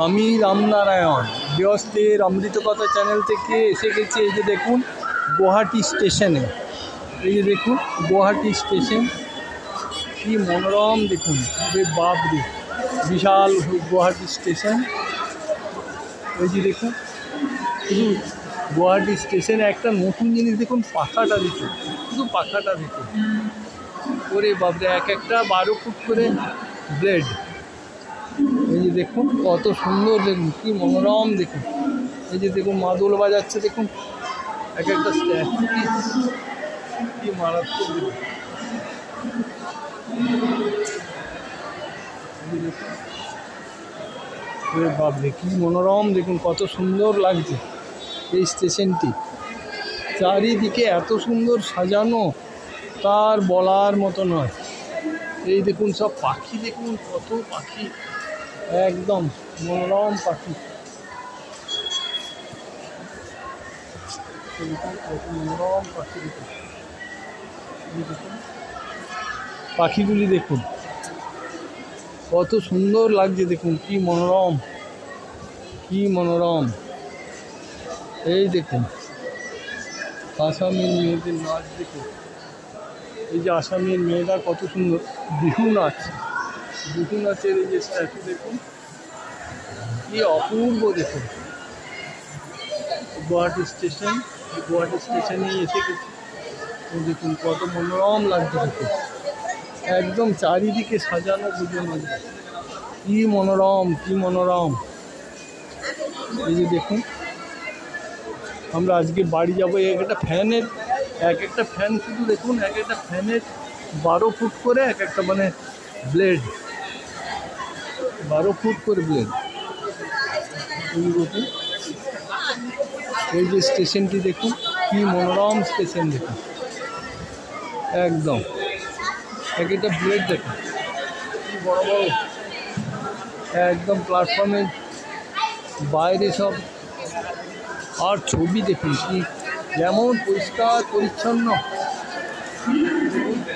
আমি রামনারায়ণ গৃহস্থের অমৃত কথা চ্যানেল থেকে এসে গেছি। এই যে দেখুন গুয়াহাটি স্টেশনে, এই যে দেখুন গুয়াহাটি স্টেশন কি মনোরম দেখুন, বাপরে বিশাল গুয়াহাটি স্টেশন। এই যে দেখুন শুধু গুয়াহাটি স্টেশনে একটা নতুন জিনিস দেখুন, পাখাটা দেখুন, শুধু পাখাটা দেখুন, ওরে বাপরে এক একটা 12 ফুট করে ব্লেড। এই যে দেখুন কত সুন্দর, দেখুন কি মনোরম দেখুন। এই যে দেখুন মাদল বাজাচ্ছে দেখুন, এক একটা স্ট্যাচু কি মারাত্মক দেখুন। বাপরে কি মনোরম দেখুন, কত সুন্দর লাগছে এই স্টেশনটি। চারিদিকে এত সুন্দর সাজানো, তার বলার মতো নয়। এই দেখুন সব পাখি দেখুন, কত পাখি, একদম মনোরম পাখি। কত মনোরম পাখি দেখুন, পাখিগুলি দেখুন কত সুন্দর লাগছে দেখুন, কি মনোরম, কি মনোরম। এই দেখুন আসামের মেয়েদের নাচ দেখুন, এই যে আসামের মেয়েরা কত সুন্দর বিহু নাচ, বিহু নাচের এই যে স্ট্যাচু দেখুন কি অপূর্ব দেখুন। গুয়াহাটি স্টেশন, গুয়াহাটি স্টেশনেই এসে গেছি। দেখুন কত মনোরম লাগছে দেখুন, একদম চারিদিকে সাজানো গুজনো, কি মনোরম, কি মনোরম। এই যে দেখুন আমরা আজকে বাড়ি যাবো। এক একটা ফ্যান শুধু দেখুন, এক একটা ফ্যানের 12 ফুট করে এক একটা মানে ব্লেড, 12 ফুট করে ব্লেড। এই দেখুন এই যে স্টেশনটি দেখুন কি মনোরম স্টেশন দেখুন, একদম এক একটা ব্লেড দেখুন কি বড় বড়, একদম প্ল্যাটফর্মের বাইরে সব। আর ছবি দেখুন কি যেমন পরিষ্কার পরিচ্ছন্ন,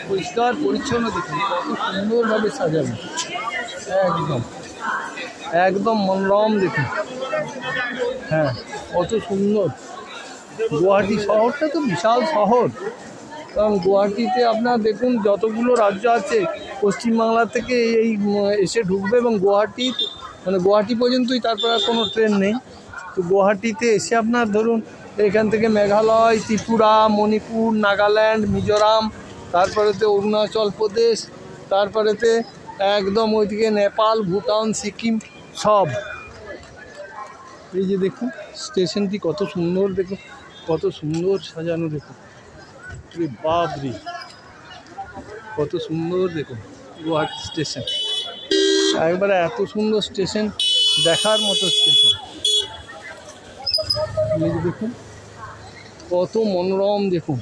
পরিষ্কার পরিচ্ছন্ন দেখুন কত সুন্দরভাবে সাজানো, একদম একদম মনোরম দেখুন। হ্যাঁ কত সুন্দর। গুয়াহাটি শহরটা তো বিশাল শহর, কারণ গুয়াহাটিতে আপনার দেখুন যতগুলো রাজ্য আছে পশ্চিমবাংলা থেকে এই এসে ঢুকবে এবং গুয়াহাটি পর্যন্তই, তারপর আর কোনো ট্রেন নেই। তো গুয়াহাটিতে এসে আপনার ধরুন এখান থেকে মেঘালয়, ত্রিপুরা, মণিপুর, নাগাল্যান্ড, মিজোরাম, তারপরেতে অরুণাচল প্রদেশ, তারপরেতে একদম ওইদিকে নেপাল, ভুটান, সিকিম সব। এই যে দেখুন স্টেশনটি কত সুন্দর দেখুন, কত সুন্দর সাজানো দেখুন, বাপরে কত সুন্দর দেখুন গুয়াহাটি স্টেশন। একবারে এত সুন্দর স্টেশন, দেখার মতো স্টেশন। দেখুন কত মনোরম দেখুন,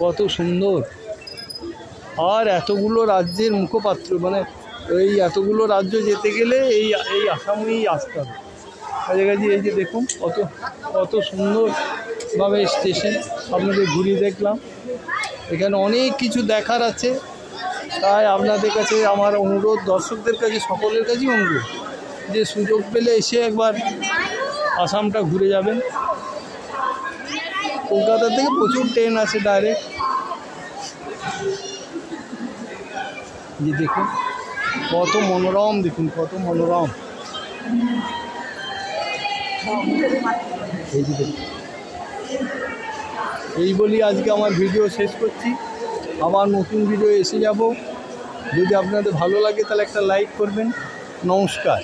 কত সুন্দর। আর এতগুলো রাজ্যের মুখপাত্র, মানে এই এতগুলো রাজ্য যেতে গেলে এই আসামেই আসতে হবে কাছাকাছি। এই যে দেখুন কত সুন্দরভাবে স্টেশন আপনাদের ঘুরিয়ে দেখলাম। এখানে অনেক কিছু দেখার আছে, তাই আপনাদের কাছে আমার অনুরোধ, দর্শকদের কাছে সকলের কাছেই অনুরোধ যে সুযোগ পেলে এসে একবার আসামটা ঘুরে যাবেন। কলকাতা থেকে প্রচুর ট্রেন আছে ডাইরেক্ট। যে দেখুন কত মনোরম দেখুন, কত মনোরম। এই যে দেখুন, এই বলি আজকে আমার ভিডিও শেষ করছি। আবার নতুন ভিডিও এসে যাব। যদি আপনাদের ভালো লাগে তাহলে একটা লাইক করবেন। নমস্কার।